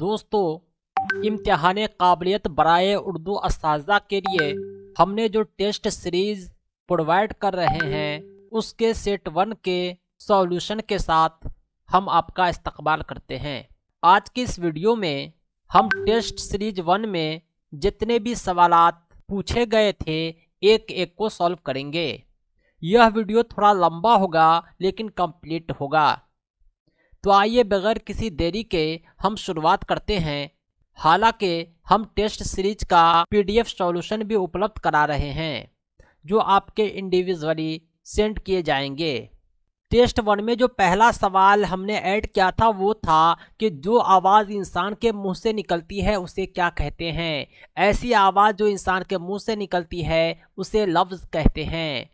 दोस्तों, इम्तिहान काबिलियत बराए उर्दू असातिज़ा के लिए हमने जो टेस्ट सीरीज़ प्रोवाइड कर रहे हैं उसके सेट 1 के सॉल्यूशन के साथ हम आपका इस्तकबाल करते हैं। आज की इस वीडियो में हम टेस्ट सीरीज 1 में जितने भी सवालात पूछे गए थे एक एक को सॉल्व करेंगे। यह वीडियो थोड़ा लंबा होगा लेकिन कंप्लीट होगा। तो आइए बगैर किसी देरी के हम शुरुआत करते हैं। हालांकि हम टेस्ट सीरीज का पीडीएफ सॉल्यूशन भी उपलब्ध करा रहे हैं जो आपके इंडिविजुअली सेंड किए जाएंगे। टेस्ट 1 में जो पहला सवाल हमने ऐड किया था वो था कि जो आवाज़ इंसान के मुंह से निकलती है उसे क्या कहते हैं। ऐसी आवाज़ जो इंसान के मुंह से निकलती है उसे लफ्ज़ कहते हैं।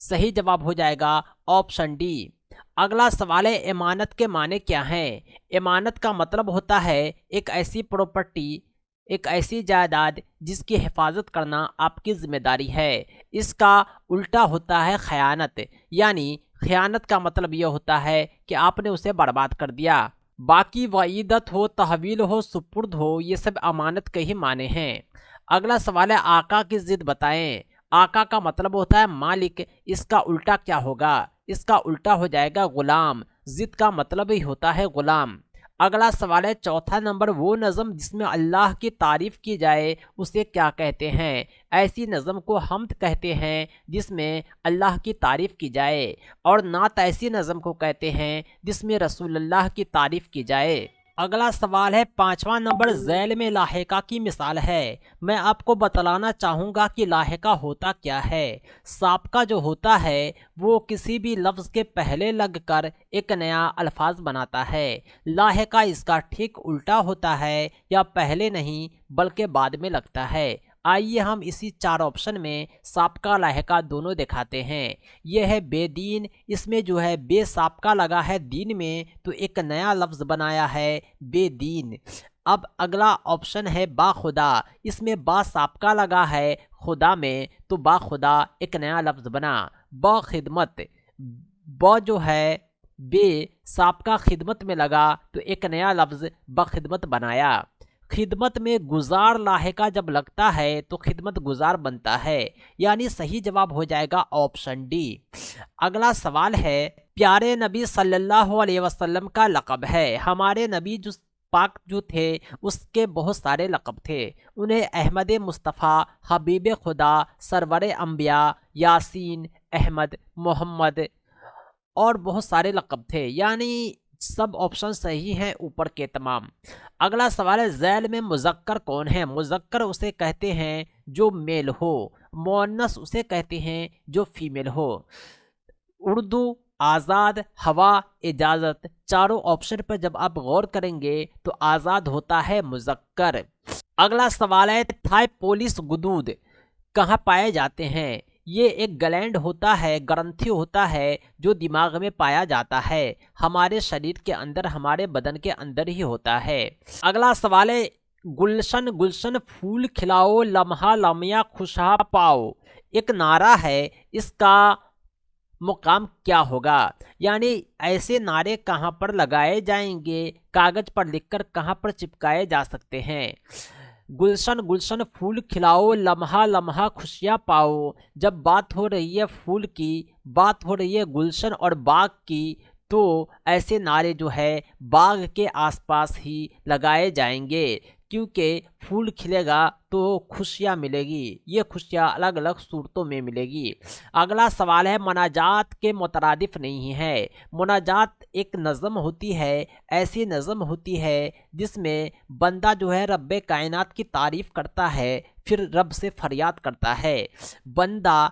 सही जवाब हो जाएगा ऑप्शन डी। अगला सवाल है इमानत के माने क्या हैं। इमानत का मतलब होता है एक ऐसी प्रॉपर्टी, एक ऐसी जायदाद जिसकी हिफाजत करना आपकी जिम्मेदारी है। इसका उल्टा होता है खयानत, यानी खयानत का मतलब यह होता है कि आपने उसे बर्बाद कर दिया। बाकी वईदत हो, तहवील हो, सुपुर्द हो, ये सब अमानत के ही माने हैं। अगला सवाल है आका की जिद बताएं। आका का मतलब होता है मालिक, इसका उल्टा क्या होगा। इसका उल्टा हो जाएगा गुलाम। जिद का मतलब ही होता है गुलाम। अगला सवाल है चौथा नंबर, वो नज़म जिसमें अल्लाह की तारीफ़ की जाए उसे क्या कहते हैं। ऐसी नज़म को हम्द कहते हैं जिसमें अल्लाह की तारीफ़ की जाए, और नात ऐसी नज़म को कहते हैं जिसमें रसूलुल्लाह की तारीफ़ की जाए। अगला सवाल है पांचवा नंबर, झैल में लाहिका की मिसाल है। मैं आपको बतलाना चाहूँगा कि लाहिका होता क्या है। साबका जो होता है वो किसी भी लफ्ज़ के पहले लगकर एक नया अल्फाज बनाता है। लाहिका इसका ठीक उल्टा होता है, या पहले नहीं बल्कि बाद में लगता है। आइए हम इसी 4 ऑप्शन में साबका लाहिका दोनों दिखाते हैं। यह है बेदीन, इसमें जो है बे साबका लगा है दीन में, तो एक नया लफ्ज़ बनाया है बेदीन। अब अगला ऑप्शन है बाखुदा, इसमें बा साबका लगा है खुदा में, तो बाखुदा एक नया लफ्ज़ बना। बखिदमत, ब जो है बे साबका खिदमत में लगा तो एक नया लफ्ज़ बखिदमत बनाया। खिदमत में गुजार लाहिका जब लगता है तो खिदमत गुजार बनता है, यानी सही जवाब हो जाएगा ऑप्शन डी। अगला सवाल है प्यारे नबी सल्लल्लाहु अलैहि वसल्लम का लक़ब है। हमारे नबी जो पाक जो थे उसके बहुत सारे लक़ब थे। उन्हें अहमद मुस्तफ़ा, हबीब खुदा, सरवर अंबिया, यासीन, अहमद, मोहम्मद और बहुत सारे लक़ब थे, यानी सब ऑप्शन सही हैं ऊपर के तमाम। अगला सवाल है झैल में मुज़क्कर कौन है। मुज़क्कर उसे कहते हैं जो मेल हो, मुअन्नस उसे कहते हैं जो फीमेल हो। उर्दू, आज़ाद, हवा, इजाज़त, चारों ऑप्शन पर जब आप गौर करेंगे तो आज़ाद होता है मुज़क्कर। अगला सवाल है थाइपोलिस गुदूद कहाँ पाए जाते हैं। ये एक ग्लैंड होता है, ग्रंथि होता है जो दिमाग में पाया जाता है। हमारे शरीर के अंदर, हमारे बदन के अंदर ही होता है। अगला सवाल है गुलशन गुलशन फूल खिलाओ, लम्हा लम्हा खुशहा पाओ। एक नारा है, इसका मुकाम क्या होगा। यानी ऐसे नारे कहाँ पर लगाए जाएंगे, कागज पर लिखकर कहाँ पर चिपकाए जा सकते हैं। गुलशन गुलशन फूल खिलाओ, लम्हा लम्हा खुशियाँ पाओ। जब बात हो रही है फूल की, बात हो रही है गुलशन और बाग की, तो ऐसे नारे जो है बाग के आसपास ही लगाए जाएंगे, क्योंकि फूल खिलेगा तो खुशियाँ मिलेगी। ये खुशियाँ अलग अलग सूरतों में मिलेगी। अगला सवाल है मनाजात के मुतरादिफ नहीं है। मुनाजात एक नज़म होती है, ऐसी नज़म होती है जिसमें बंदा जो है रब्बे कायनात की तारीफ़ करता है, फिर रब से फरियाद करता है। बंदा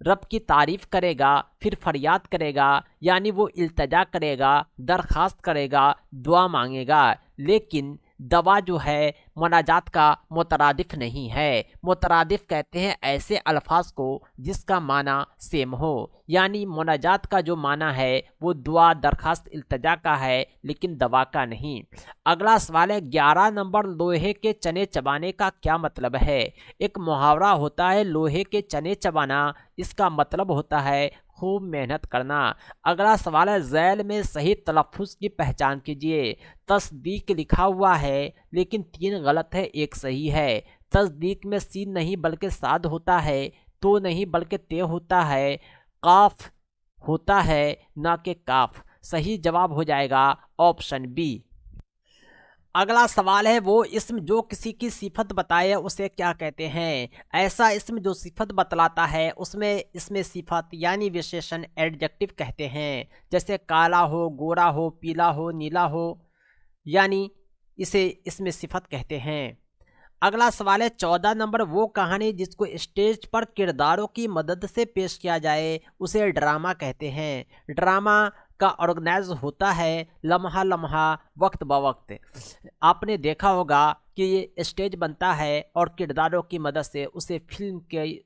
रब की तारीफ़ करेगा, फिर फरियाद करेगा, यानी वो इल्तजा करेगा, दरख्वास्त करेगा, दुआ मांगेगा। लेकिन दवा जो है मुनाजात का मुतरादिफ नहीं है। मुतरादिफ कहते हैं ऐसे अल्फाज को जिसका माना सेम हो, यानी मुनाजात का जो माना है वो दुआ, दरखास्त, इल्तजा का है, लेकिन दवा का नहीं। अगला सवाल है 11 नंबर, लोहे के चने चबाने का क्या मतलब है। एक मुहावरा होता है लोहे के चने चबाना, इसका मतलब होता है खूब मेहनत करना। अगला सवाल है ज़ैल में सही तलफ़ुज़ की पहचान कीजिए। तस्दीक लिखा हुआ है लेकिन 3 गलत है, 1 सही है। तस्दीक में सीन नहीं बल्कि साद होता है, तो नहीं बल्कि ते होता है, काफ होता है ना कि काफ। सही जवाब हो जाएगा ऑप्शन बी। अगला सवाल है वो इस्म जो किसी की सिफत बताए उसे क्या कहते हैं। ऐसा इस्म जो सिफत बतलाता है उसमें इसमें सिफत यानी विशेषण एडजेक्टिव कहते हैं। जैसे काला हो, गोरा हो, पीला हो, नीला हो, यानी इसे इसमें सिफत कहते हैं। अगला सवाल है 14 नंबर वो कहानी जिसको स्टेज पर किरदारों की मदद से पेश किया जाए उसे ड्रामा कहते हैं। ड्रामा का ऑर्गेनाइज होता है लम्हा लम्हा, वक्त ब वक्त। आपने देखा होगा कि ये स्टेज बनता है और किरदारों की मदद से उसे फिल्म की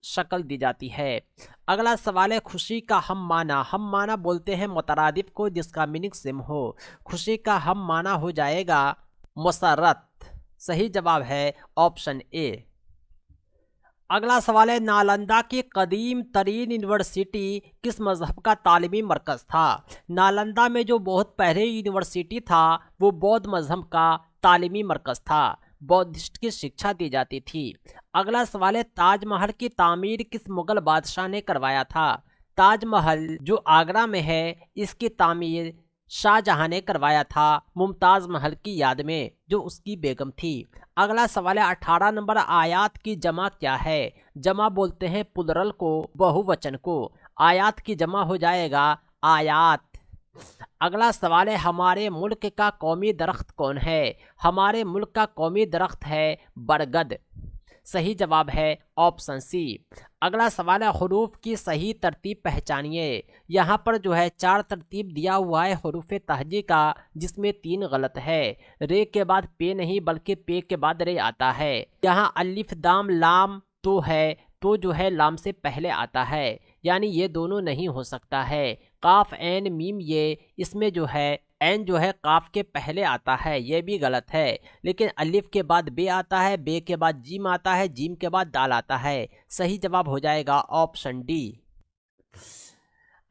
शक्ल दी जाती है। अगला सवाल है खुशी का हम माना बोलते हैं मुतरादिफ को जिसका मीनिंग सेम हो। खुशी का हम माना हो जाएगा मुसर्रत। सही जवाब है ऑप्शन ए। अगला सवाल है नालंदा की कदीम तरीन यूनिवर्सिटी किस मजहब का तालीमी मरकज़ था। नालंदा में जो बहुत पहले यूनिवर्सिटी था वो बौद्ध मजहब का तालीमी मरकज़ था, बौद्धिस्ट की शिक्षा दी जाती थी। अगला सवाल है ताजमहल की तामीर किस मुगल बादशाह ने करवाया था। ताजमहल जो आगरा में है इसकी तामीर शाहजहां ने करवाया था मुमताज़ महल की याद में जो उसकी बेगम थी। अगला सवाल है 18 नंबर आयात की जमा क्या है। जमा बोलते हैं प्लुरल को, बहुवचन को। आयात की जमा हो जाएगा आयात। अगला सवाल है हमारे मुल्क का कौमी दरख्त कौन है। हमारे मुल्क का कौमी दरख्त है बरगद। सही जवाब है ऑप्शन सी। अगला सवाल है हुरूफ की सही तरतीब पहचानिए। यहाँ पर जो है 4 तरतीब दिया हुआ है हुरूफ तहजी का जिसमें 3 गलत है। रे के बाद पे नहीं बल्कि पे के बाद रे आता है। यहाँ अलिफ दाम लाम तो है, तो जो है लाम से पहले आता है, यानी ये दोनों नहीं हो सकता है। काफ एन मीम ये इसमें जो है एन जो है काफ के पहले आता है, ये भी गलत है। लेकिन अलिफ के बाद बे आता है, बे के बाद जीम आता है, जीम के बाद दाल आता है। सही जवाब हो जाएगा ऑप्शन डी।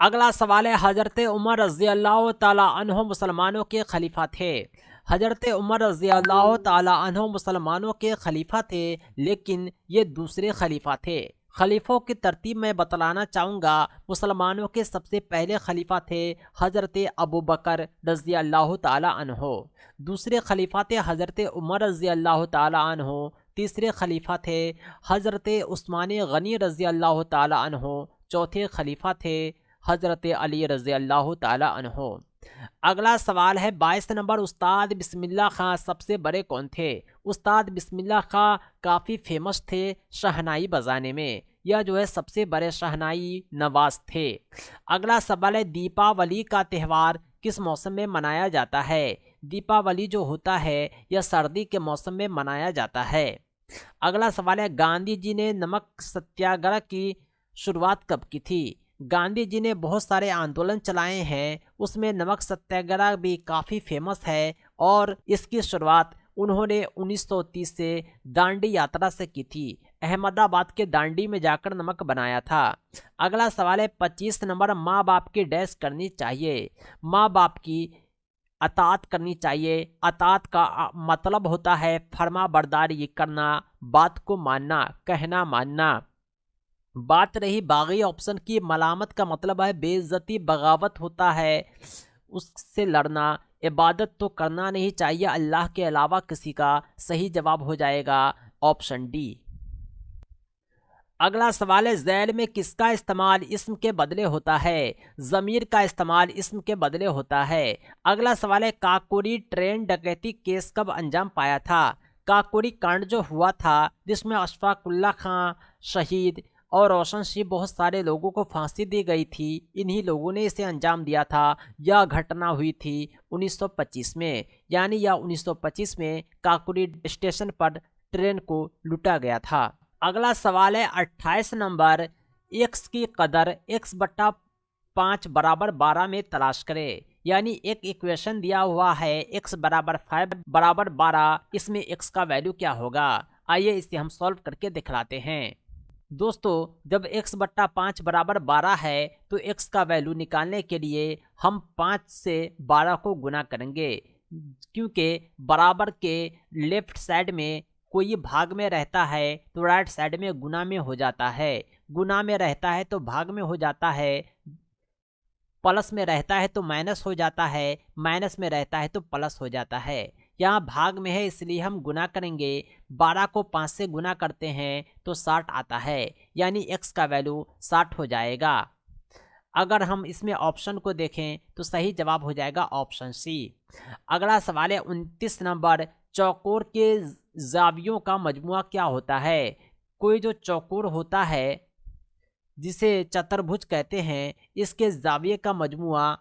अगला सवाल है हजरत उमर रज़ी अल्लाह ताला अन्हो मुसलमानों के खलीफा थे। हजरत उमर रज़ी अल्लाह ताला अन्हो मुसलमानों के खलीफा थे लेकिन ये दूसरे खलीफा थे। खलीफों की तरतीब में बतलाना चाहूँगा। मुसलमानों के सबसे पहले खलीफा थे हज़रत अबू बकर रज़ी अल्लाह ताला अन्हो। दूसरे खलीफा थे हज़रत उमर रज़ी अल्लाह ताला अन्हो। तीसरे खलीफा थे हज़रत उस्मान गनी रज़ी अल्लाह ताला अन्हो। चौथे खलीफा थे हज़रत अली रज़ी अल्लाह ताला अन्हो। अगला सवाल है 22 नंबर उस्ताद बिस्मिल्लाह खां सबसे बड़े कौन थे। उस्ताद बिस्मिल्लाह खां काफ़ी फेमस थे शहनाई बजाने में। यह जो है सबसे बड़े शहनाई नवाज थे। अगला सवाल है दीपावली का त्यौहार किस मौसम में मनाया जाता है। दीपावली जो होता है यह सर्दी के मौसम में मनाया जाता है। अगला सवाल है गांधी जी ने नमक सत्याग्रह की शुरुआत कब की थी। गांधी जी ने बहुत सारे आंदोलन चलाए हैं, उसमें नमक सत्याग्रह भी काफ़ी फेमस है और इसकी शुरुआत उन्होंने 1930 से दांडी यात्रा से की थी। अहमदाबाद के दांडी में जाकर नमक बनाया था। अगला सवाल है 25 नंबर माँ बाप की डैश करनी चाहिए। माँ बाप की अतात करनी चाहिए। अतात का मतलब होता है फर्मा बरदारी करना, बात को मानना, कहना मानना। बात रही बागी ऑप्शन की, मलामत का मतलब है बेइज्जती, बगावत होता है, उससे लड़ना। इबादत तो करना नहीं चाहिए अल्लाह के अलावा किसी का। सही जवाब हो जाएगा ऑप्शन डी। अगला सवाल है ज़ैल में किसका इस्तेमाल इस्म के बदले होता है। ज़मीर का इस्तेमाल इस्म के बदले होता है। अगला सवाल है काकोरी ट्रेन डकैती केस कब अंजाम पाया था। काकोरी कांड जो हुआ था जिसमें अशफाकुल्ला खां शहीद और रोशन सिंह बहुत सारे लोगों को फांसी दी गई थी, इन्हीं लोगों ने इसे अंजाम दिया था। यह घटना हुई थी 1925 में, यानी यह 1925 में काकोरी स्टेशन पर ट्रेन को लूटा गया था। अगला सवाल है 28 नंबर x की कदर x/5 बराबर 12 में तलाश करें। यानी एक इक्वेशन दिया हुआ है x बराबर 5 बराबर 12, इसमें x का वैल्यू क्या होगा। आइए इसे हम सॉल्व करके दिखलाते हैं। दोस्तों जब x बट्टा 5 बराबर 12 है तो x का वैल्यू निकालने के लिए हम 5 से 12 को गुना करेंगे, क्योंकि बराबर के लेफ्ट साइड में कोई भाग में रहता है तो राइट साइड में गुना में हो जाता है, गुना में रहता है तो भाग में हो जाता है, प्लस में रहता है तो माइनस हो जाता है, माइनस में रहता है तो प्लस हो जाता है। यहाँ भाग में है इसलिए हम गुना करेंगे, 12 को 5 से गुना करते हैं तो 60 आता है, यानी x का वैल्यू 60 हो जाएगा। अगर हम इसमें ऑप्शन को देखें तो सही जवाब हो जाएगा ऑप्शन सी। अगला सवाल है 29 नंबर, चौकोर के जावियों का मजमुआ क्या होता है। कोई जो चौकोर होता है जिसे चतुर्भुज कहते हैं, इसके जाविये का मजमुआ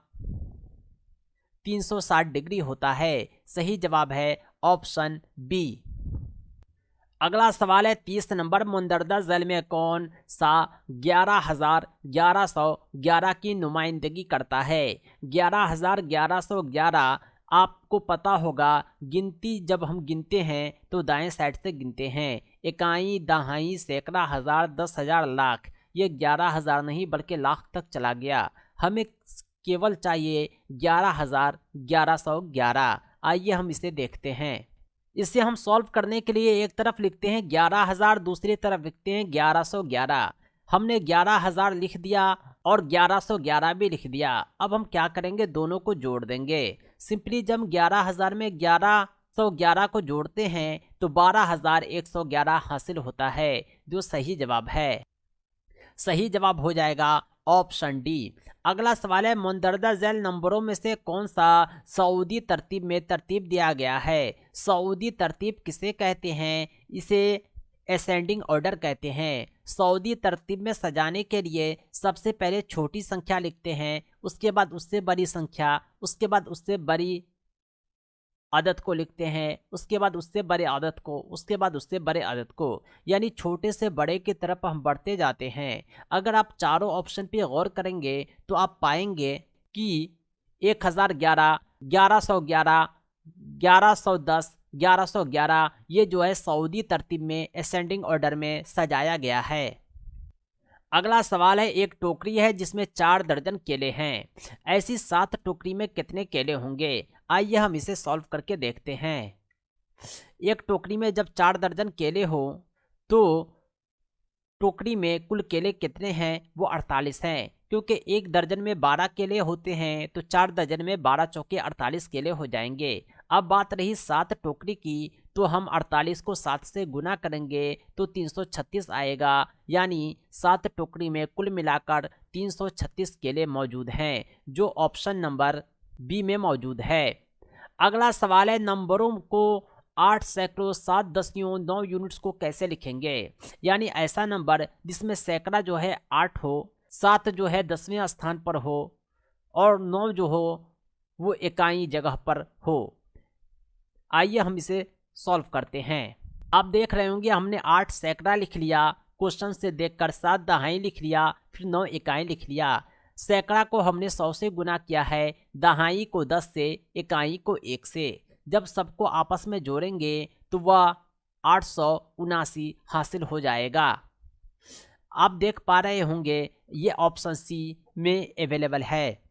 360 डिग्री होता है। सही जवाब है ऑप्शन बी। अगला सवाल है 30 नंबर, मुंदरजा जैल में कौन सा 11,1111 की नुमाइंदगी करता है। 11,1111 आपको पता होगा, गिनती जब हम गिनते हैं तो दाएं साइड से गिनते हैं, इकाई, दहाई, सैकड़ा, हजार, 10,000, लाख। ये 11,000 नहीं बल्कि लाख तक चला गया, हमें केवल चाहिए 11,1111। आइए हम इसे देखते हैं। इसे हम सॉल्व करने के लिए एक तरफ लिखते हैं 11,000, दूसरी तरफ लिखते हैं 1111। हमने 11,000 लिख दिया और 1111 भी लिख दिया। अब हम क्या करेंगे, दोनों को जोड़ देंगे। सिंपली जब 11,000 में 1111 को जोड़ते हैं तो 12,111 हासिल होता है, जो सही जवाब है। सही जवाब हो जाएगा ऑप्शन डी। अगला सवाल है, मुंदरजा झैल नंबरों में से कौन सा सऊदी तरतीब में तरतीब दिया गया है। सऊदी तरतीब किसे कहते हैं, इसे असेंडिंग ऑर्डर कहते हैं। सऊदी तरतीब में सजाने के लिए सबसे पहले छोटी संख्या लिखते हैं, उसके बाद उससे बड़ी संख्या, उसके बाद उससे बड़ी आदत को लिखते हैं, उसके बाद उससे बड़े आदत को, उसके बाद उससे बड़े आदत को, यानी छोटे से बड़े की तरफ हम बढ़ते जाते हैं। अगर आप चारों ऑप्शन पे गौर करेंगे तो आप पाएंगे कि 1011, 1111, 1110, 1111 ये जो है सऊदी तरतीब में असेंडिंग ऑर्डर में सजाया गया है। अगला सवाल है, एक टोकरी है जिसमें 4 दर्जन केले हैं, ऐसी 7 टोकरी में कितने केले होंगे। आइए हम इसे सॉल्व करके देखते हैं। एक टोकरी में जब 4 दर्जन केले हो तो टोकरी में कुल केले कितने हैं, वो 48 हैं, क्योंकि एक दर्जन में 12 केले होते हैं तो 4 दर्जन में 12 चौके 48 केले हो जाएंगे। अब बात रही 7 टोकरी की, तो हम 48 को 7 से गुना करेंगे तो 336 आएगा, यानी 7 टोकरी में कुल मिलाकर 336 केले मौजूद हैं, जो ऑप्शन नंबर बी में मौजूद है। अगला सवाल है, नंबरों को 8 सैकड़ों 7 दसियों 9 यूनिट्स को कैसे लिखेंगे। यानी ऐसा नंबर जिसमें सैकड़ा जो है 8 हो, 7 जो है 10वें स्थान पर हो और 9 जो हो वो इकाई जगह पर हो। आइए हम इसे सॉल्व करते हैं। आप देख रहे होंगे हमने 8 सैकड़ा लिख लिया, क्वेश्चन से देखकर 7 दहाई लिख लिया, फिर 9 इकाई लिख लिया। सैकड़ा को हमने 100 से गुना किया है, दहाई को 10 से, इकाई को 1 से। जब सबको आपस में जोड़ेंगे तो वह 879 हासिल हो जाएगा। आप देख पा रहे होंगे ये ऑप्शन सी में अवेलेबल है।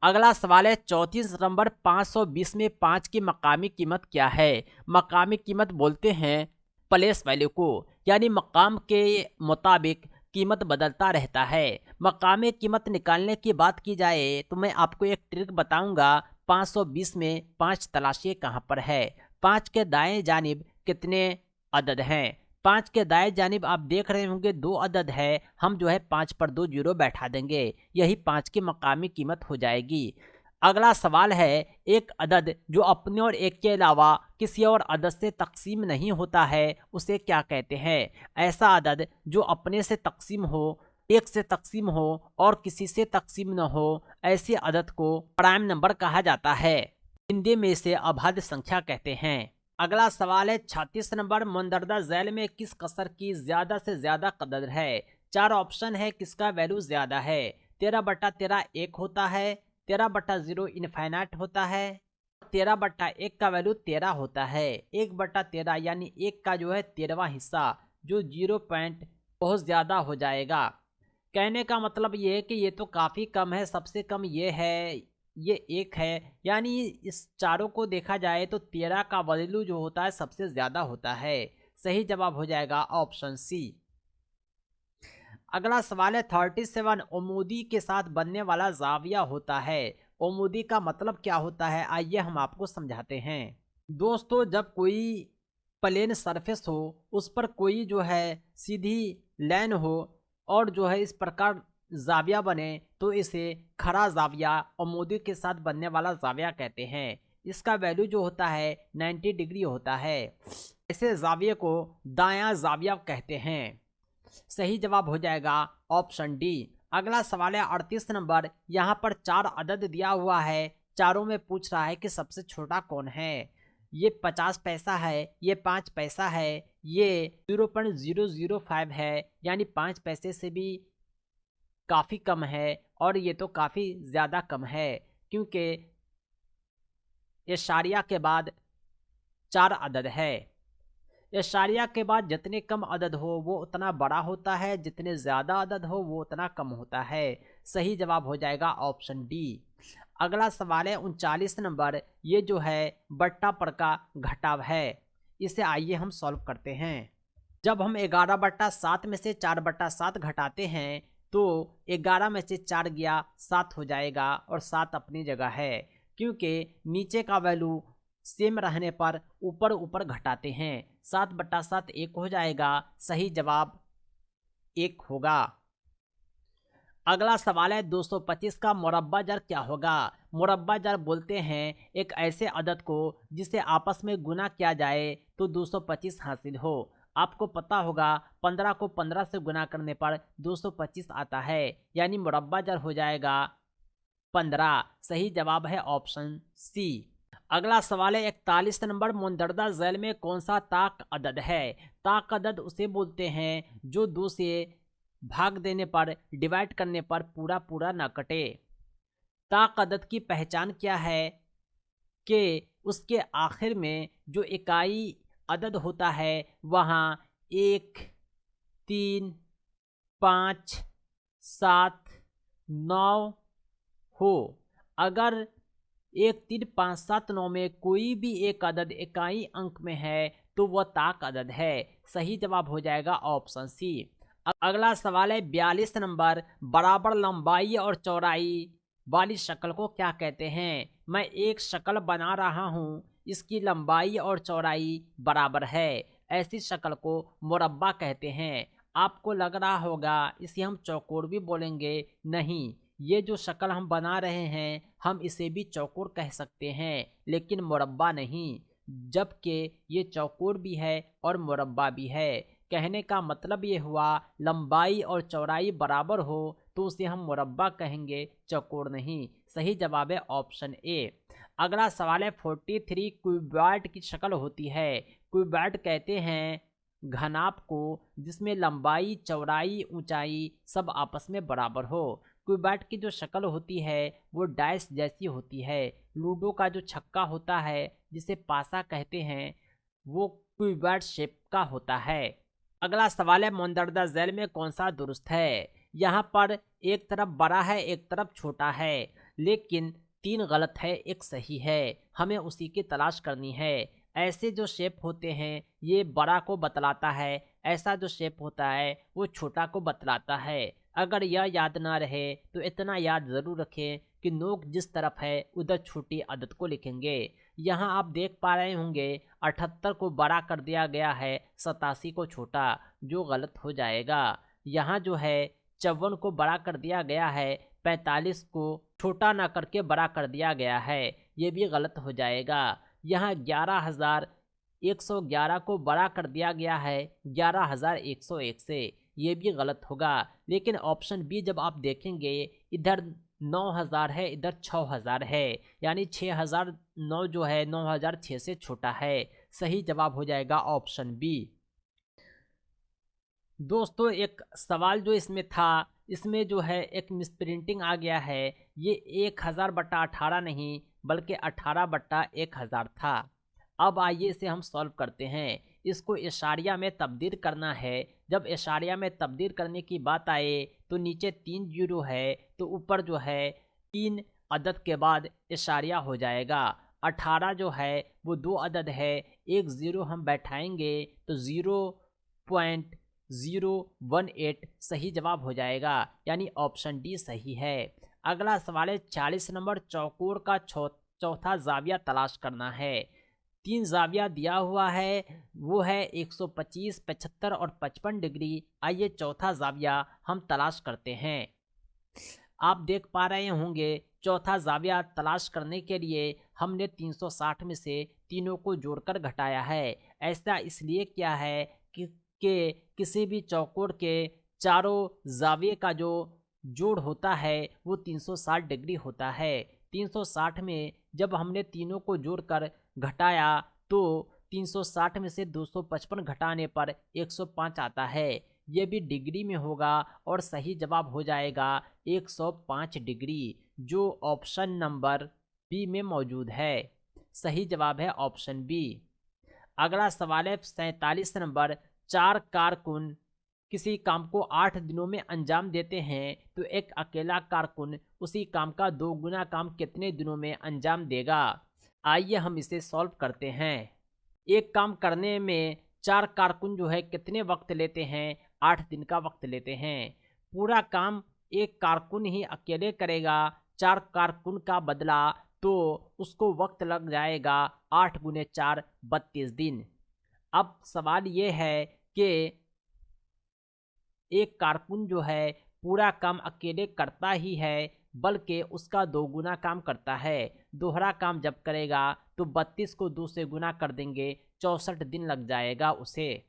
अगला सवाल है 34 नंबर, 520 में 5 की मकामी कीमत क्या है। मकामी कीमत बोलते हैं प्लेस वैल्यू को, यानी मकाम के मुताबिक कीमत बदलता रहता है। मकामी कीमत निकालने की बात की जाए तो मैं आपको एक ट्रिक बताऊंगा। 520 में 5 तलाशिए कहाँ पर है। 5 के दाएं जानिब कितने अदद हैं। 5 के दाएं जानिब आप देख रहे होंगे 2 अदद है, हम जो है 5 पर 2 जीरो बैठा देंगे, यही 5 की मकामी कीमत हो जाएगी। अगला सवाल है, एक अदद जो अपने और एक के अलावा किसी और अदद से तकसीम नहीं होता है उसे क्या कहते हैं। ऐसा अदद जो अपने से तकसीम हो, एक से तकसीम हो और किसी से तकसीम न हो, ऐसे अदद को प्राइम नंबर कहा जाता है। हिंदी में इसे अभाज्य संख्या कहते हैं। अगला सवाल है 36 नंबर, मुंदरजा झैल में किस कसर की ज्यादा से ज्यादा कदर है। 4 ऑप्शन है किसका वैल्यू ज्यादा है। 13/13 1 होता है, 13/0 इनफाइनाइट होता है, 13/1 का वैल्यू 13 होता है, 1/13 यानी 1 का जो है 13वां हिस्सा जो 0.1 बहुत ज़्यादा हो जाएगा। कहने का मतलब ये है कि ये तो काफ़ी कम है, सबसे कम ये है, ये 1 है, यानी इस चारों को देखा जाए तो 13 का वैल्यू जो होता है सबसे ज़्यादा होता है। सही जवाब हो जाएगा ऑप्शन सी। अगला सवाल है 37 ओमूदी के साथ बनने वाला जाविया होता है। ओमूदी का मतलब क्या होता है, आइए हम आपको समझाते हैं। दोस्तों, जब कोई प्लेन सरफेस हो, उस पर कोई जो है सीधी लाइन हो और जो है इस प्रकार जाविया बने, तो इसे खड़ा जाविया ओमूदी के साथ बनने वाला जाविया कहते हैं। इसका वैल्यू जो होता है 90 डिग्री होता है। ऐसे जाविये को दायां जाविया कहते हैं। सही जवाब हो जाएगा ऑप्शन डी। अगला सवाल है 38 नंबर। यहाँ पर 4 अदद दिया हुआ है, चारों में पूछ रहा है कि सबसे छोटा कौन है। ये 50 पैसा है, ये 5 पैसा है, ये 0.005 है, यानी 5 पैसे से भी काफ़ी कम है, और ये तो काफ़ी ज़्यादा कम है, क्योंकि इशारिया के बाद 4 अदद है। इशारिया के बाद जितने कम अदद हो वो उतना बड़ा होता है, जितने ज़्यादा अदद हो वो उतना कम होता है। सही जवाब हो जाएगा ऑप्शन डी। अगला सवाल है 39 नंबर। ये जो है बट्टा पर का घटाव है, इसे आइए हम सॉल्व करते हैं। जब हम 11/7 में से 4/7 घटाते हैं तो 11 में से 4 गया 7 हो जाएगा, और 7 अपनी जगह है, क्योंकि नीचे का वैल्यू सेम रहने पर ऊपर ऊपर घटाते हैं। 7/7 1 हो जाएगा। सही जवाब 1 होगा। अगला सवाल है 225 का मुरब्बा जर क्या होगा। मुरब्बा जर बोलते हैं एक ऐसे अदद को जिसे आपस में गुना किया जाए तो 225 हासिल हो। आपको पता होगा 15 को 15 से गुना करने पर 225 आता है, यानी मुरब्बा जर हो जाएगा 15। सही जवाब है ऑप्शन सी। अगला सवाल है 41 नंबर। मुंदरजा झैल में कौन सा ताक अदद है। ताक अदद उसे बोलते हैं जो 2 से भाग देने पर, डिवाइड करने पर पूरा पूरा न कटे। ताक अदद की पहचान क्या है कि उसके आखिर में जो इकाई अदद होता है वहाँ 1, 3, 5, 7, 9 हो। अगर 1, 3, 5, 7, 9 में कोई भी एक अदद इकाई अंक में है तो वह ताक अदद है। सही जवाब हो जाएगा ऑप्शन सी। अगला सवाल है 42 नंबर। बराबर लंबाई और चौड़ाई वाली शक्ल को क्या कहते हैं। मैं एक शक्ल बना रहा हूँ, इसकी लंबाई और चौड़ाई बराबर है, ऐसी शक्ल को मुरब्बा कहते हैं। आपको लग रहा होगा इसे हम चौकोर भी बोलेंगे। नहीं, ये जो शक्ल हम बना रहे हैं हम इसे भी चौकोर कह सकते हैं, लेकिन मुरब्बा नहीं, जबकि ये चौकोर भी है और मुरब्बा भी है। कहने का मतलब ये हुआ लंबाई और चौड़ाई बराबर हो तो उसे हम मुरब्बा कहेंगे, चौकोर नहीं। सही जवाब है ऑप्शन ए। अगला सवाल है 43। क्यूबॉइड की शक्ल होती है। क्यूबॉइड कहते हैं घनाभ को जिसमें लंबाई, चौड़ाई, ऊंचाई सब आपस में बराबर हो। क्यूबॉइड की जो शक्ल होती है वो डाइस जैसी होती है। लूडो का जो छक्का होता है जिसे पासा कहते हैं वो क्यूबॉइड शेप का होता है। अगला सवाल है मुंदरजा झैल में कौन सा दुरुस्त है। यहाँ पर एक तरफ बड़ा है एक तरफ छोटा है, लेकिन 3 गलत है, एक सही है। हमें उसी की तलाश करनी है। ऐसे जो शेप होते हैं ये बड़ा को बतलाता है, ऐसा जो शेप होता है वो छोटा को बतलाता है। अगर यह याद ना रहे तो इतना याद ज़रूर रखें कि नोक जिस तरफ है उधर छोटी अदद को लिखेंगे। यहाँ आप देख पा रहे होंगे 78 को बड़ा कर दिया गया है, 87 को छोटा, जो गलत हो जाएगा। यहाँ जो है 54 को बड़ा कर दिया गया है, 45 को छोटा ना करके बड़ा कर दिया गया है, ये भी गलत हो जाएगा। यहाँ 11,111 को बड़ा कर दिया गया है 11,101 से, ये भी गलत होगा। लेकिन ऑप्शन बी जब आप देखेंगे इधर 9,000 है इधर 6,000 है, यानी 6,009 जो है 9,006 से छोटा है। सही जवाब हो जाएगा ऑप्शन बी। दोस्तों, एक सवाल जो इसमें था, इसमें जो है एक मिसप्रिंटिंग आ गया है। ये 1,000/18 नहीं बल्कि 18/1000 था। अब आइए इसे हम सॉल्व करते हैं। इसको इशारिया में तब्दील करना है। जब इशारिया में तब्दील करने की बात आए तो नीचे 3 जीरो है तो ऊपर जो है 3 अदद के बाद इशारिया हो जाएगा। 18 जो है वो 2 अदद है, एक ज़ीरो हम बैठाएंगे तो 0.018 सही जवाब हो जाएगा, यानी ऑप्शन डी सही है। अगला सवाल है 40 नंबर, चौकोर का चौथा जाविया तलाश करना है। 3 जाविया दिया हुआ है, वो है 125, 75 और 55 डिग्री। आइए चौथा जाविया हम तलाश करते हैं। आप देख पा रहे होंगे चौथा जाविया तलाश करने के लिए हमने 360 में से तीनों को जोड़कर घटाया है। ऐसा इसलिए किया है कि किसी भी चौकोर के चारों जाविये का जो जोड़ होता है वो 360 डिग्री होता है। 360 में जब हमने तीनों को जोड़कर घटाया तो 360 में से 255 घटाने पर 105 आता है। ये भी डिग्री में होगा और सही जवाब हो जाएगा 105 डिग्री, जो ऑप्शन नंबर बी में मौजूद है। सही जवाब है ऑप्शन बी। अगला सवाल है 47 नंबर, 4 कारकुन किसी काम को 8 दिनों में अंजाम देते हैं तो एक अकेला कारकुन उसी काम का 2 गुना काम कितने दिनों में अंजाम देगा। आइए हम इसे सॉल्व करते हैं। एक काम करने में 4 कारकुन जो है कितने वक्त लेते हैं, 8 दिन का वक्त लेते हैं। पूरा काम एक कारकुन ही अकेले करेगा, 4 कारकुन का बदला तो उसको वक्त लग जाएगा 8 गुने 4 32 दिन। अब सवाल ये है कि एक कारकुन जो है पूरा काम अकेले करता ही है बल्कि उसका 2 गुना काम करता है। दोहरा काम जब करेगा तो 32 को 2 से गुना कर देंगे, 64 दिन लग जाएगा उसे।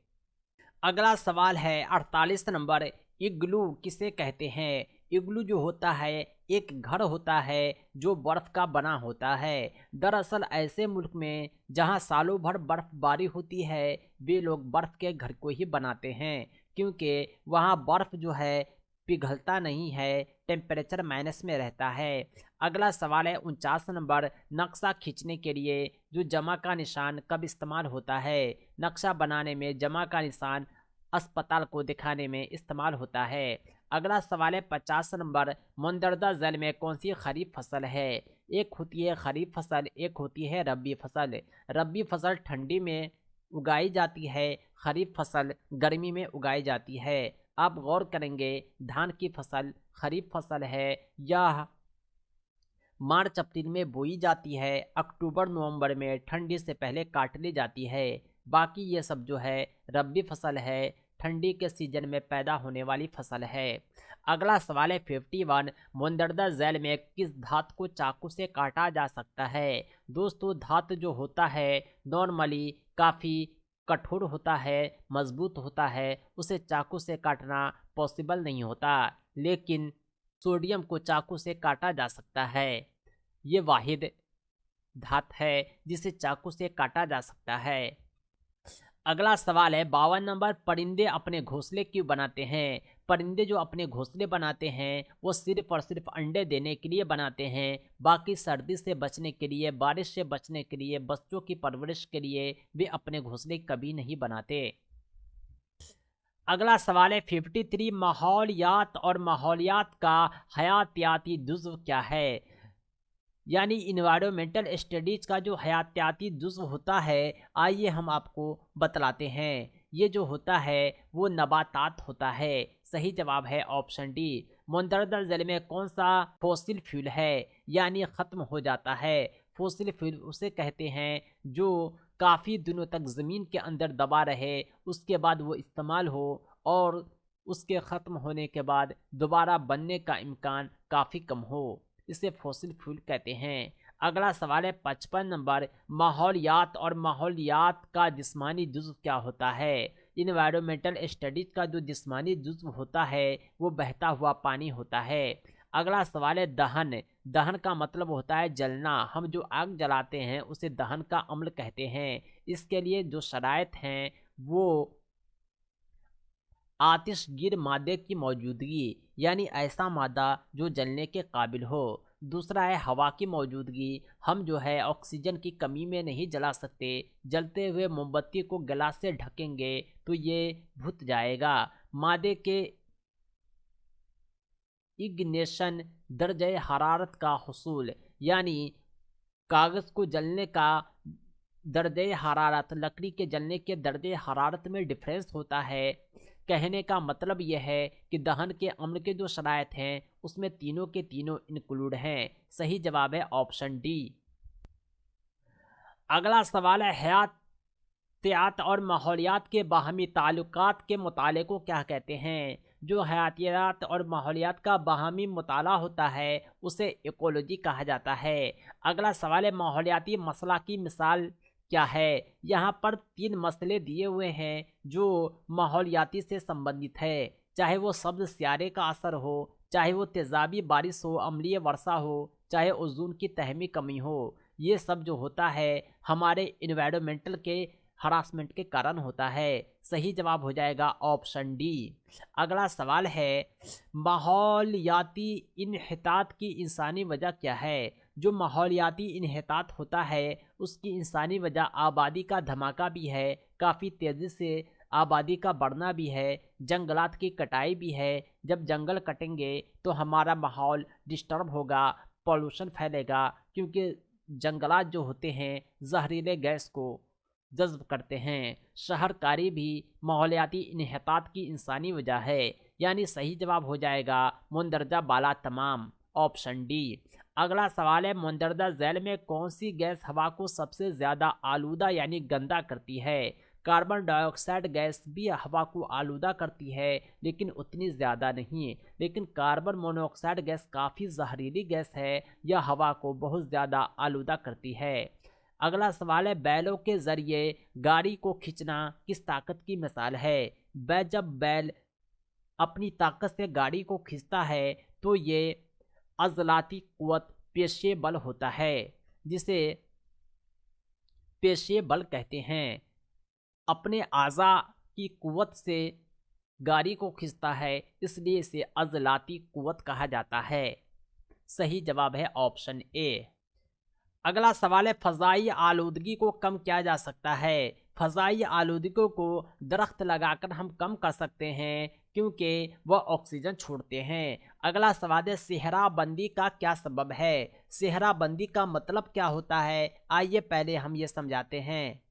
अगला सवाल है 48 नंबर, इग्लू किसे कहते हैं। इग्लू जो होता है एक घर होता है जो बर्फ का बना होता है। दरअसल ऐसे मुल्क में जहां सालों भर बर्फबारी होती है वे लोग बर्फ के घर को ही बनाते हैं, क्योंकि वहां बर्फ जो है पिघलता नहीं है, टेम्परेचर माइनस में रहता है। अगला सवाल है 49 नंबर, नक्शा खींचने के लिए जो जमा का निशान कब इस्तेमाल होता है। नक्शा बनाने में जमा का निशान अस्पताल को दिखाने में इस्तेमाल होता है। अगला सवाल है 50 नंबर, मंदरदा झील में कौन सी खरीफ फसल है। एक होती है खरीफ फसल, एक होती है रबी फसल। रबी फसल ठंडी में उगाई जाती है, खरीफ फसल गर्मी में उगाई जाती है। आप गौर करेंगे धान की फसल खरीफ फसल है, यह मार्च अप्रैल में बोई जाती है, अक्टूबर नवंबर में ठंडी से पहले काट ली जाती है। बाकी ये सब जो है रबी फसल है, ठंडी के सीजन में पैदा होने वाली फसल है। अगला सवाल है 51, मुंदरदा झील में किस धातु को चाकू से काटा जा सकता है। दोस्तों धातु जो होता है नॉर्मली काफ़ी कठोर होता है, मजबूत होता है, उसे चाकू से काटना पॉसिबल नहीं होता, लेकिन सोडियम को चाकू से काटा जा सकता है। ये वाहिद धातु है जिसे चाकू से काटा जा सकता है। अगला सवाल है 52 नंबर, परिंदे अपने घोंसले क्यों बनाते हैं। परिंदे जो अपने घोंसले बनाते हैं वो सिर्फ और सिर्फ अंडे देने के लिए बनाते हैं, बाकी सर्दी से बचने के लिए, बारिश से बचने के लिए, बच्चों की परवरिश के लिए वे अपने घोंसले कभी नहीं बनाते। अगला सवाल है 53, माहौलियात और माहौलियात का हयातियाती जुज़्व क्या है। यानी इन्वायरमेंटल स्टडीज़ का जो हयातियाती जुज़्व होता है, आइए हम आपको बतलाते हैं। ये जो होता है वो नबातात होता है। सही जवाब है ऑप्शन डी। मुंदरदा झील में कौन सा फॉसिल फ्यूल है, यानी ख़त्म हो जाता है। फॉसिल फ्यूल उसे कहते हैं जो काफ़ी दिनों तक ज़मीन के अंदर दबा रहे, उसके बाद वो इस्तेमाल हो और उसके ख़त्म होने के बाद दोबारा बनने का इम्कान काफ़ी कम हो, इसे फॉसिल फ्यूल कहते हैं। अगला सवाल है 55 नंबर, माहौलियात और माहौलियात का जिस्मानी जुज़्व क्या होता है। इन्वायरमेंटल स्टडीज़ का जो जिस्मानी जुज़्व होता है वो बहता हुआ पानी होता है। अगला सवाल है दहन। दहन का मतलब होता है जलना। हम जो आग जलाते हैं उसे दहन का अम्ल कहते हैं। इसके लिए जो शराइत हैं वो आतिशगीर मादे की मौजूदगी, यानी ऐसा मादा जो जलने के काबिल हो। दूसरा है हवा की मौजूदगी। हम जो है ऑक्सीजन की कमी में नहीं जला सकते। जलते हुए मोमबत्ती को गिलास से ढकेंगे तो ये बुझ जाएगा। मादे के इग्निशन, दर्जे हरारत का हुसूल, यानी कागज़ को जलने का दर्जे हरारत, लकड़ी के जलने के दर्जे हरारत में डिफरेंस होता है। कहने का मतलब यह है कि दहन के अम्ल के जो शरायत हैं उसमें तीनों के तीनों इंक्लूड हैं। सही जवाब है ऑप्शन डी। अगला सवाल है हयातियात और माहौलियात के बाहमी ताल्लुकात के मुताले को क्या कहते हैं। जो हयातियात और माहौलियात का बाहमी मुताला होता है उसे इकोलॉजी कहा जाता है। अगला सवाल है माहौलियाती मसला की मिसाल क्या है। यहाँ पर 3 मसले दिए हुए हैं जो माहौलियाती से संबंधित है, चाहे वो सब्ज सियारे का असर हो, चाहे वो तेज़ाबी बारिश हो, अम्लीय वर्षा हो, चाहे ओजोन की तह में कमी हो। ये सब जो होता है हमारे इन्वायरमेंटल के हरासमेंट के कारण होता है। सही जवाब हो जाएगा ऑप्शन डी। अगला सवाल है माहौलियाती इन्हितात की इंसानी वजह क्या है। जो माहौलियाती इन्हितात होता है उसकी इंसानी वजह आबादी का धमाका भी है, काफ़ी तेज़ी से आबादी का बढ़ना भी है, जंगलात की कटाई भी है। जब जंगल कटेंगे तो हमारा माहौल डिस्टर्ब होगा, पॉल्यूशन फैलेगा, क्योंकि जंगलात जो होते हैं जहरीले गैस को जज्ब करते हैं। शहरकारी भी माहौलियाती इन्हितात की इंसानी वजह है, यानी सही जवाब हो जाएगा मुंदरजा बाला तमाम, ऑप्शन डी। अगला सवाल है मुंदरजा झैल में कौन सी गैस हवा को सबसे ज़्यादा आलूदा यानी गंदा करती है। कार्बन डाइऑक्साइड गैस भी हवा को आलूदा करती है लेकिन उतनी ज़्यादा नहीं। लेकिन कार्बन मोनोऑक्साइड गैस काफ़ी जहरीली गैस है, यह हवा को बहुत ज़्यादा आलूदा करती है। अगला सवाल है बैलों के ज़रिए गाड़ी को खींचना किस ताकत की मिसाल है। जब बैल अपनी ताकत से गाड़ी को खींचता है तो ये अज़लाती कुव्वत पेशीय बल होता है, जिसे पेशीय बल कहते हैं। अपने आज़ा की कुव्वत से गाड़ी को खींचता है, इसलिए इसे अज़लाती कुव्वत कहा जाता है। सही जवाब है ऑप्शन ए। अगला सवाल है फ़ज़ाई आलूदगी को कम किया जा सकता है। फ़ज़ाई आलूदगी को दरख्त लगाकर हम कम कर सकते हैं क्योंकि वह ऑक्सीजन छोड़ते हैं। अगला सवाल है सेहराबंदी का क्या सबब है। सेहराबंदी का मतलब क्या होता है, आइए पहले हम ये समझाते हैं।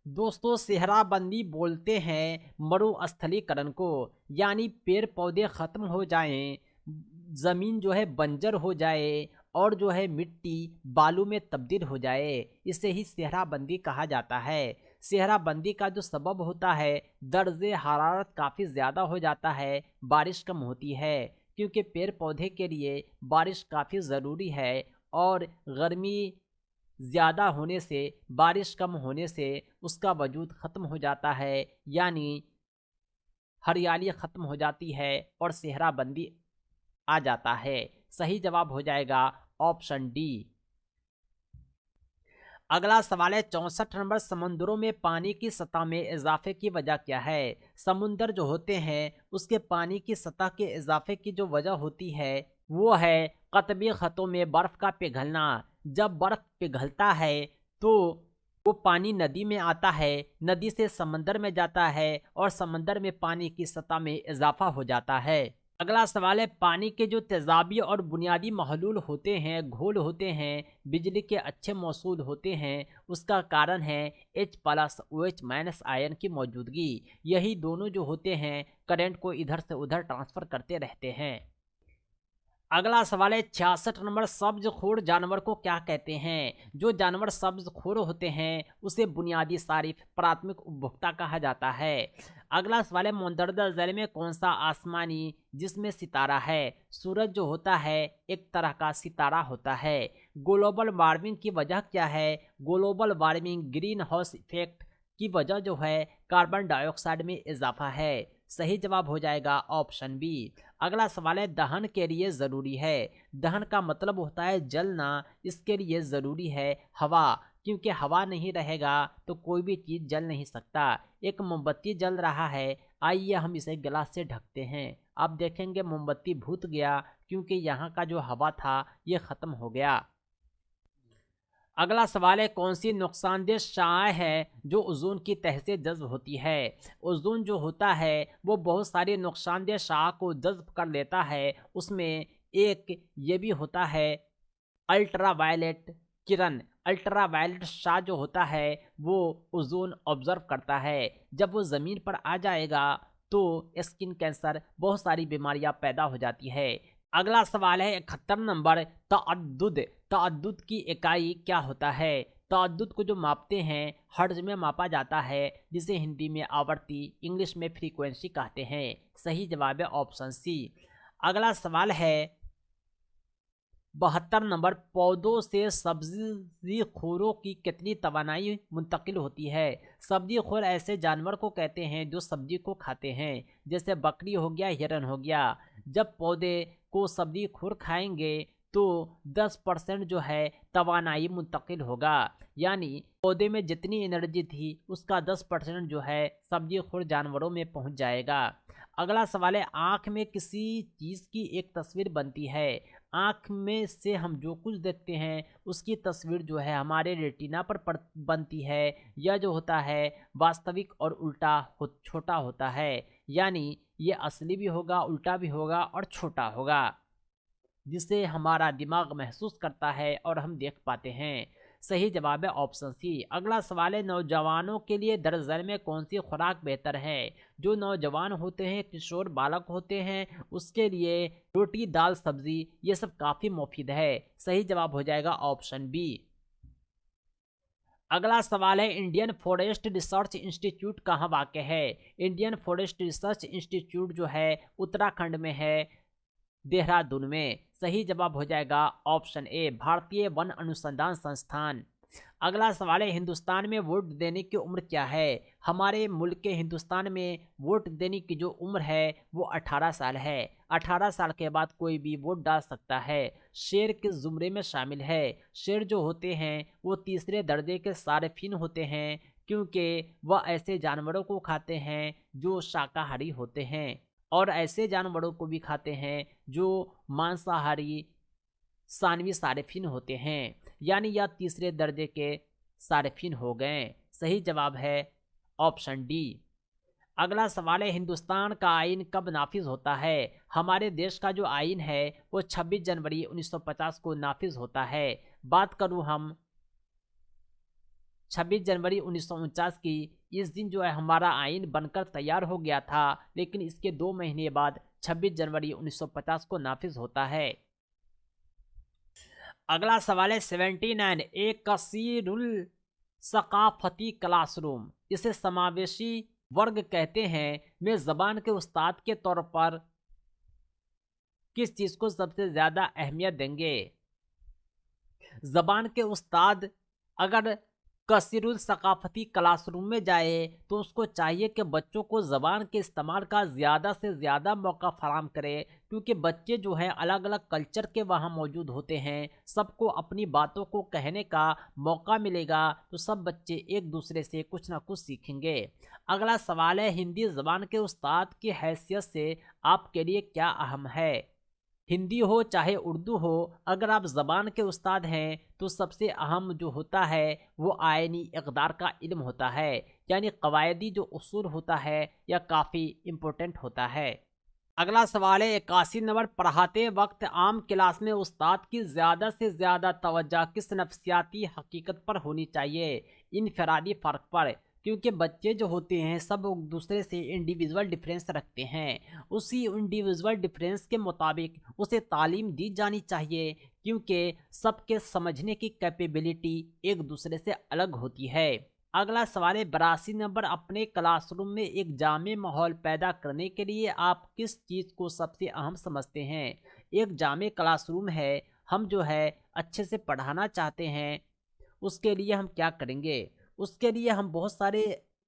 दोस्तों सेहराबंदी बोलते हैं मरुस्थलीकरण को, यानी पेड़ पौधे ख़त्म हो जाएं, ज़मीन जो है बंजर हो जाए और जो है मिट्टी बालू में तब्दील हो जाए, इसे ही सेहराबंदी कहा जाता है। सेहराबंदी का जो सबब होता है दर्जे हरारत काफ़ी ज़्यादा हो जाता है, बारिश कम होती है, क्योंकि पेड़ पौधे के लिए बारिश काफ़ी ज़रूरी है और गर्मी ज़्यादा होने से, बारिश कम होने से उसका वजूद ख़त्म हो जाता है, यानी हरियाली ख़त्म हो जाती है और सेहराबंदी आ जाता है। सही जवाब हो जाएगा ऑप्शन डी। अगला सवाल है 64 नंबर समुद्रों में पानी की सतह में इजाफे की वजह क्या है। समुद्र जो होते हैं उसके पानी की सतह के इजाफे की जो वजह होती है वो है कतबी खतों में बर्फ़ का पिघलना। जब बर्फ़ पिघलता है तो वो पानी नदी में आता है, नदी से समंदर में जाता है और समंदर में पानी की सतह में इजाफा हो जाता है। अगला सवाल है पानी के जो तेज़ाबी और बुनियादी महलूल होते हैं, घोल होते हैं, बिजली के अच्छे मौसूल होते हैं, उसका कारण है H+OH- आयन की मौजूदगी। यही दोनों जो होते हैं करंट को इधर से उधर ट्रांसफ़र करते रहते हैं। अगला सवाल है 66 नंबर सब्ज़खोर जानवर को क्या कहते हैं। जो जानवर सब्ज़खोर होते हैं उसे बुनियादी सारिफ प्राथमिक उपभोक्ता कहा जाता है। अगला सवाल है मुंदरजा झैल में कौन सा आसमानी जिसमें सितारा है। सूरज जो होता है एक तरह का सितारा होता है। ग्लोबल वार्मिंग की वजह क्या है। Global warming green house effect की वजह जो है कार्बन डाइऑक्साइड में इजाफा है। सही जवाब हो जाएगा ऑप्शन बी। अगला सवाल है दहन के लिए ज़रूरी है। दहन का मतलब होता है जलना, इसके लिए ज़रूरी है हवा, क्योंकि हवा नहीं रहेगा तो कोई भी चीज़ जल नहीं सकता। एक मोमबत्ती जल रहा है, आइए हम इसे गिलास से ढकते हैं आप देखेंगे मोमबत्ती भूत गया, क्योंकि यहाँ का जो हवा था ये ख़त्म हो गया। अगला सवाल है, कौन सी नुकसानदेह शाह है जो ओजोन की तह से जज्ब होती है। ओजोन जो होता है वो बहुत सारी नुकसानदेह शाह को जज्ब कर लेता है। उसमें एक ये भी होता है अल्ट्रा वायलेट किरण। अल्ट्रा वायलेट शाह जो होता है वो ओजोन ऑब्जर्व करता है। जब वो ज़मीन पर आ जाएगा तो स्किन कैंसर, बहुत सारी बीमारियां पैदा हो जाती है। अगला सवाल है 71 नंबर, तअद्दुद। तअद्दुद की इकाई क्या होता है। तअद्दुद को जो मापते हैं हर्ट्ज में मापा जाता है, जिसे हिंदी में आवर्ती, इंग्लिश में फ्रीक्वेंसी कहते हैं। सही जवाब है ऑप्शन सी। अगला सवाल है 72 नंबर, पौधों से सब्जी खोरों की कितनी तवानाई मुंतकिल होती है। सब्जी खोर ऐसे जानवर को कहते हैं जो सब्जी को खाते हैं, जैसे बकरी हो गया, हिरन हो गया। जब पौधे को सब्जी खोर खाएंगे तो 10% जो है तवानाई मुंतकिल होगा, यानी पौधे में जितनी एनर्जी थी उसका 10% जो है सब्जी खोर जानवरों में पहुंच जाएगा। अगला सवाल है, आँख में किसी चीज़ की एक तस्वीर बनती है। आँख में से हम जो कुछ देखते हैं उसकी तस्वीर जो है हमारे रेटिना पर बनती है। यह जो होता है वास्तविक और उल्टा छोटा होता है, यानी ये असली भी होगा, उल्टा भी होगा और छोटा होगा, जिसे हमारा दिमाग महसूस करता है और हम देख पाते हैं। सही जवाब है ऑप्शन सी। अगला सवाल है, नौजवानों के लिए दरअसल में कौन सी खुराक बेहतर है। जो नौजवान होते हैं, किशोर बालक होते हैं, उसके लिए रोटी, दाल, सब्जी ये सब काफ़ी मुफीद है। सही जवाब हो जाएगा ऑप्शन बी। अगला सवाल है, इंडियन फॉरेस्ट रिसर्च इंस्टीट्यूट कहाँ वाक़ है। इंडियन फॉरेस्ट रिसर्च इंस्टीट्यूट जो है उत्तराखंड में है, देहरादून में। सही जवाब हो जाएगा ऑप्शन ए, भारतीय वन अनुसंधान संस्थान। अगला सवाल है, हिंदुस्तान में वोट देने की उम्र क्या है। हमारे मुल्क के हिंदुस्तान में वोट देने की जो उम्र है वो 18 साल है। 18 साल के बाद कोई भी वोट डाल सकता है। शेर किस जुमरे में शामिल है। शेर जो होते हैं वो तीसरे दर्जे के सार्फिन होते हैं, क्योंकि वह ऐसे जानवरों को खाते हैं जो शाकाहारी होते हैं, और ऐसे जानवरों को भी खाते हैं जो मांसाहारी सानवी सारिफिन होते हैं, यानी यह तीसरे दर्जे के सारिफिन हो गए। सही जवाब है ऑप्शन डी। अगला सवाल है, हिंदुस्तान का आइन कब नाफिज होता है। हमारे देश का जो आइन है वो 26 जनवरी 1950 को नाफिज होता है। बात करूं हम 26 जनवरी 1949 की, इस दिन जो है हमारा आइन बनकर तैयार हो गया था, लेकिन इसके 2 महीने बाद 26 जनवरी 1950 को नाफिज होता है। अगला सवाल है 79, एक कसीरुल सकाफती क्लासरूम, इसे समावेशी वर्ग कहते हैं, में ज़बान के उस्ताद के तौर पर किस चीज़ को सबसे ज़्यादा अहमियत देंगे। ज़बान के उस्ताद अगर कसीरुल सकाफती क्लासरूम में जाए तो उसको चाहिए कि बच्चों को ज़बान के इस्तेमाल का ज़्यादा से ज़्यादा मौका फराहम करे, क्योंकि बच्चे जो हैं अलग अलग कल्चर के वहाँ मौजूद होते हैं। सबको अपनी बातों को कहने का मौका मिलेगा तो सब बच्चे एक दूसरे से कुछ ना कुछ सीखेंगे। अगला सवाल है, हिंदी ज़बान के उस्ताद की हैसियत से आपके लिए क्या अहम है। हिंदी हो चाहे उर्दू हो, अगर आप ज़बान के उस्ताद हैं तो सबसे अहम जो होता है वो आयनी इक़दार का इल्म होता है, यानी क़वायदी जो उसूल होता है यह काफ़ी इम्पोर्टेंट होता है। अगला सवाल है, 81 नंबर, पढ़ाते वक्त आम क्लास में उस्ताद की ज़्यादा से ज़्यादा तवज्जो किस नफ्सियाती हकीकत पर होनी चाहिए। इनफरादी फ़र्क पर, क्योंकि बच्चे जो होते हैं सब एक दूसरे से इंडिविजुअल डिफरेंस रखते हैं। उसी इंडिविजुअल डिफरेंस के मुताबिक उसे तालीम दी जानी चाहिए, क्योंकि सबके समझने की कैपेबिलिटी एक दूसरे से अलग होती है। अगला सवाल है, 82 नंबर, अपने क्लासरूम में एक जामे माहौल पैदा करने के लिए आप किस चीज़ को सबसे अहम समझते हैं। एक जामे क्लासरूम है, हम जो है अच्छे से पढ़ाना चाहते हैं, उसके लिए हम क्या करेंगे। उसके लिए हम बहुत सारे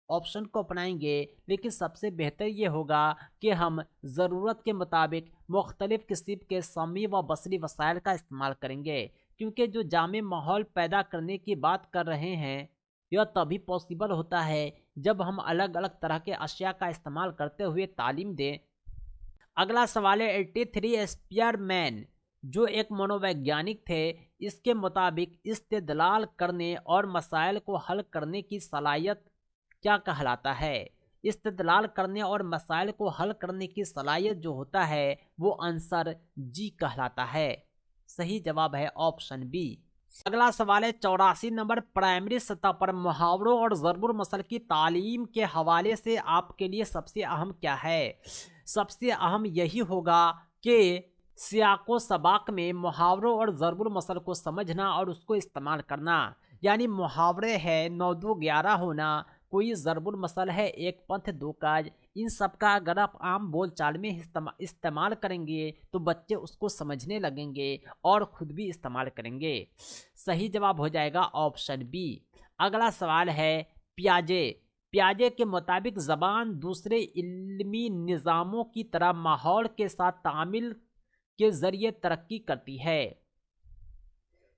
ऑप्शन को अपनाएंगे, लेकिन सबसे बेहतर ये होगा कि हम ज़रूरत के मुताबिक मुख्तलिफ़ किस्म के समी व बसरी वसाइल का इस्तेमाल करेंगे, क्योंकि जो जामे माहौल पैदा करने की बात कर रहे हैं यह तभी पॉसिबल होता है जब हम अलग अलग तरह के अशिया का इस्तेमाल करते हुए तालीम दें। अगला सवाल है 83 स्पीयरमैन जो एक मनोवैज्ञानिक थे, इसके मुताबिक इस्तेदलाल करने और मसाइल को हल करने की सलाहियत क्या कहलाता है? इस्तेदलाल करने और मसाइल को हल करने की सलाहियत जो होता है वो आंसर जी कहलाता है। सही जवाब है ऑप्शन बी। अगला सवाल है 84 नंबर, प्राइमरी सतह पर मुहावरों और ज़रबुल मसल की तालीम के हवाले से आपके लिए सबसे अहम क्या है? सबसे अहम यही होगा कि सियाको सबाक में मुहावरों और ज़रबुल मसल को समझना और उसको इस्तेमाल करना। यानी मुहावरे है 9 2 11 होना, कोई ज़रबुल मसल है एक पंथ दो काज, इन सब का अगर आप आम बोल चाल में इस्तेमाल करेंगे तो बच्चे उसको समझने लगेंगे और ख़ुद भी इस्तेमाल करेंगे। सही जवाब हो जाएगा ऑप्शन बी। अगला सवाल है पियाजे के मुताबिक ज़बान दूसरे इल्मी निज़ामों की तरह माहौल के साथ तामील के ज़रिए तरक्की करती है।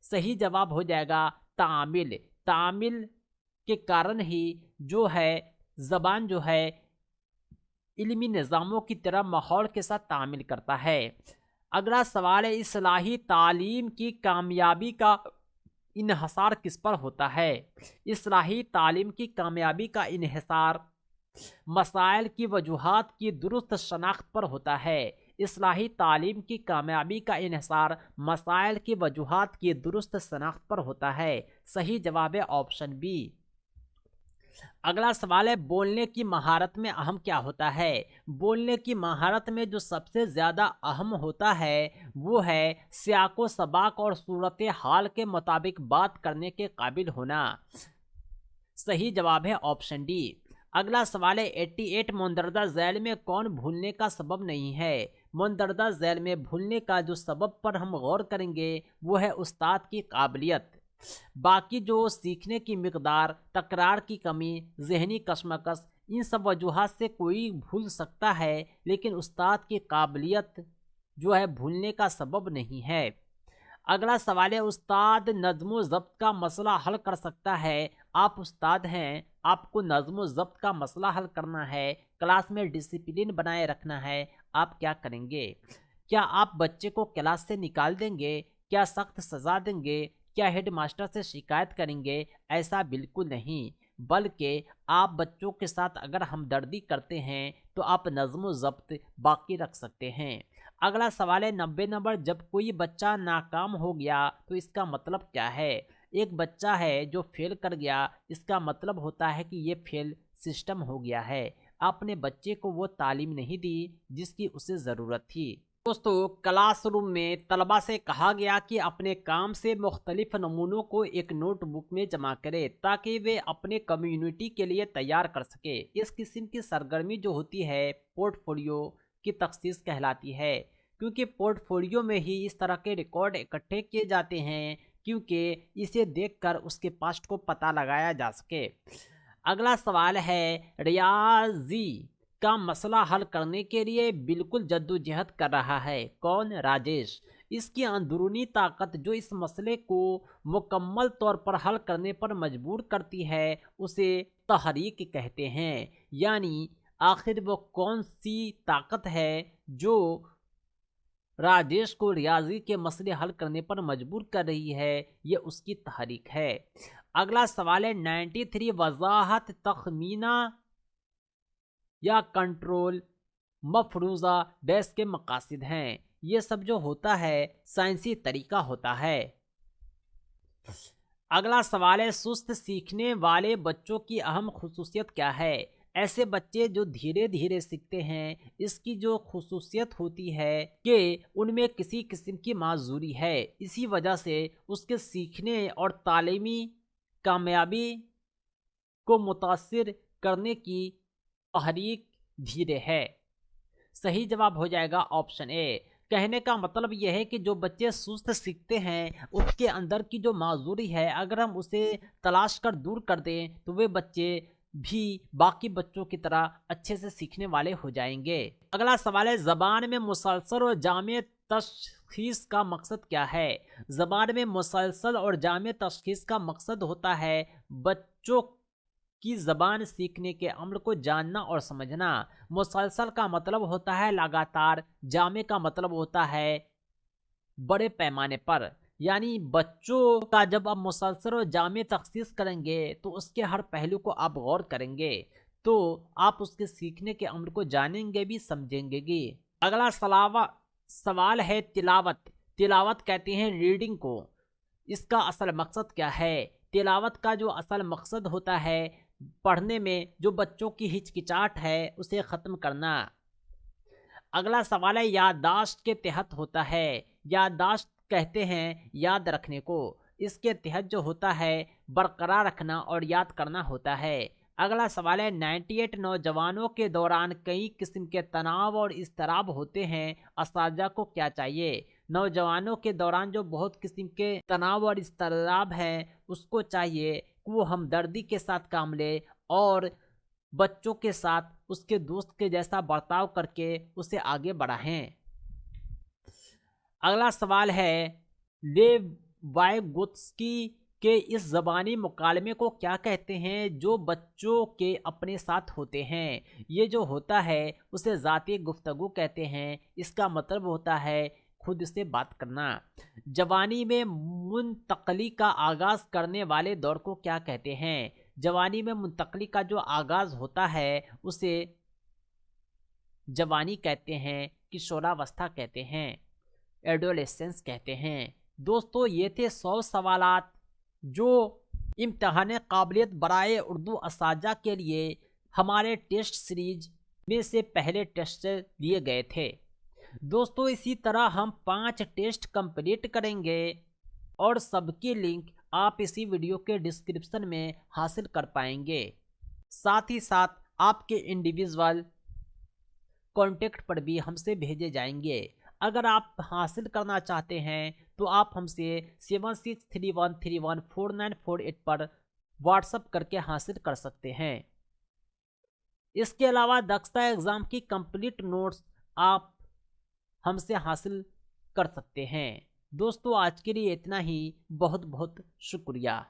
सही जवाब हो जाएगा तामील के कारण ही जो है ज़बान जो है इल्मी निज़ामों की तरह माहौल के साथ तामील करता है। अगला सवाल है इस्लाही तालीम की कामयाबी का इन्हिसार किस पर होता है? इस्लाही तालीम की कामयाबी का इन्हिसार मसाइल की वजूहात की दुरुस्त शनाख्त पर होता है। इस्लाही तालीम की कामयाबी का इन्हिसार मसाइल की वजूहात की दुरुस्त शनाख्त पर होता है। सही जवाब है ऑप्शन बी। अगला सवाल है बोलने की महारत में अहम क्या होता है? बोलने की महारत में जो सबसे ज़्यादा अहम होता है वो है सियाको सबाक और सूरत हाल के मुताबिक बात करने के काबिल होना। सही जवाब है ऑप्शन डी। अगला सवाल है 88 मुंदरजा झैल में कौन भूलने का सबब नहीं है? मुंदरजा झैल में भूलने का जो सबब पर हम गौर करेंगे वो है उस्ताद की काबिलियत। बाकी जो सीखने की मिकदार, तकरार की कमी, जहनी कशमकश, इन सब वजूहात से कोई भूल सकता है, लेकिन उस्ताद की काबिलियत जो है भूलने का सबब नहीं है। अगला सवाल है उस्ताद नज़्म ज़ब्त का मसला हल कर सकता है? आप उस्ताद हैं, आपको नज़्म ज़ब्त का मसला हल करना है, क्लास में डिसिप्लिन बनाए रखना है, आप क्या करेंगे? क्या आप बच्चे को क्लास से निकाल देंगे? क्या सख्त सज़ा देंगे? क्या हेड मास्टर से शिकायत करेंगे? ऐसा बिल्कुल नहीं, बल्कि आप बच्चों के साथ अगर हमदर्दी करते हैं तो आप नज़्म ज़ब्त बाकी रख सकते हैं। अगला सवाल है 90 नंबर, जब कोई बच्चा नाकाम हो गया तो इसका मतलब क्या है? एक बच्चा है जो फेल कर गया, इसका मतलब होता है कि ये फेल सिस्टम हो गया है। आपने बच्चे को वो तालीम नहीं दी जिसकी उसे ज़रूरत थी। दोस्तों क्लासरूम में तलबा से कहा गया कि अपने काम से मुख्तलिफ नमूनों को एक नोटबुक में जमा करें ताकि वे अपने कम्युनिटी के लिए तैयार कर सके। इस किस्म की सरगर्मी जो होती है पोर्टफोलियो की तखसीस कहलाती है, क्योंकि पोर्टफोलियो में ही इस तरह के रिकॉर्ड इकट्ठे किए जाते हैं क्योंकि इसे देखकर उसके पास्ट को पता लगाया जा सके। अगला सवाल है रियाजी का मसला हल करने के लिए बिल्कुल जद्दोजहद कर रहा है। कौन? राजेश। इसकी अंदरूनी ताकत जो इस मसले को मुकम्मल तौर पर हल करने पर मजबूर करती है उसे तहरीक कहते हैं। यानी आखिर वो कौन सी ताकत है जो राजेश को रियाजी के मसले हल करने पर मजबूर कर रही है? ये उसकी तहरीक है। अगला सवाल है 93 वजाहत तखमीना या कंट्रोल मफरूज़ा डैश के मकासद हैं। ये सब जो होता है साइंसी तरीका होता है। अगला सवाल है सुस्त सीखने वाले बच्चों की अहम खुसूसियत क्या है? ऐसे बच्चे जो धीरे धीरे सीखते हैं, इसकी जो खुसूसियत होती है कि उनमें किसी किस्म की माजूरी है, इसी वजह से उसके सीखने और तालीमी कामयाबी को मुतासिर करने की तहरीक धीरे है। सही जवाब हो जाएगा ऑप्शन ए। कहने का मतलब यह है कि जो बच्चे सुस्त सीखते हैं उसके अंदर की जो माजूरी है अगर हम उसे तलाश कर दूर कर दें तो वे बच्चे भी बाकी बच्चों की तरह अच्छे से सीखने वाले हो जाएंगे। अगला सवाल है ज़बान में मुसलसल और जामे तशखीस का मकसद क्या है? ज़बान में मुसलसल और जामे तशखीस का मकसद होता है बच्चों कि ज़बान सीखने के अमल को जानना और समझना। मुसलसल का मतलब होता है लगातार, जामे का मतलब होता है बड़े पैमाने पर। यानी बच्चों का जब आप मुसलसल और जामे तखसीस करेंगे तो उसके हर पहलू को आप गौर करेंगे, तो आप उसके सीखने के अमल को जानेंगे भी, समझेंगे भी। अगला सवाल है तिलावत। तिलावत कहते हैं रीडिंग को। इसका असल मकसद क्या है? तिलावत का जो असल मकसद होता है पढ़ने में जो बच्चों की हिचकिचाहट है उसे ख़त्म करना। अगला सवाल है याददाश्त के तहत होता है। याददाश्त कहते हैं याद रखने को। इसके तहत जो होता है बरकरार रखना और याद करना होता है। अगला सवाल है 98 नौजवानों के दौरान कई किस्म के तनाव और इज़्तिराब होते हैं, असातिज़ा को क्या चाहिए? नौजवानों के दौरान जो बहुत किस्म के तनाव और इज़्तिराब हैं उसको चाहिए कि वो हमदर्दी के साथ काम ले और बच्चों के साथ उसके दोस्त के जैसा बर्ताव करके उसे आगे बढ़ाएं। अगला सवाल है लेव वाइगोत्स्की के इस ज़बानी मुकालमे को क्या कहते हैं जो बच्चों के अपने साथ होते हैं? ये जो होता है उसे ज़ाती गुफ्तगू कहते हैं। इसका मतलब होता है खुद से बात करना। जवानी में मुंतकली का आगाज़ करने वाले दौर को क्या कहते हैं? जवानी में मुंतकली का जो आगाज़ होता है उसे जवानी कहते हैं, किशोरावस्था कहते हैं, एडोलेसेंस कहते हैं। दोस्तों ये थे 100 सवालात जो इम्तहान काबिलियत बराए उर्दू असातिज़ा के लिए हमारे टेस्ट सीरीज में से पहले टेस्ट से लिए गए थे। दोस्तों इसी तरह हम 5 टेस्ट कंप्लीट करेंगे और सबकी लिंक आप इसी वीडियो के डिस्क्रिप्शन में हासिल कर पाएंगे। साथ ही साथ आपके इंडिविजुअल कॉन्टेक्ट पर भी हमसे भेजे जाएंगे। अगर आप हासिल करना चाहते हैं तो आप हमसे 7631314948 पर व्हाट्सएप करके हासिल कर सकते हैं। इसके अलावा दक्षता एग्ज़ाम की कंप्लीट नोट्स आप हमसे हासिल कर सकते हैं। दोस्तों आज के लिए इतना ही। बहुत बहुत शुक्रिया।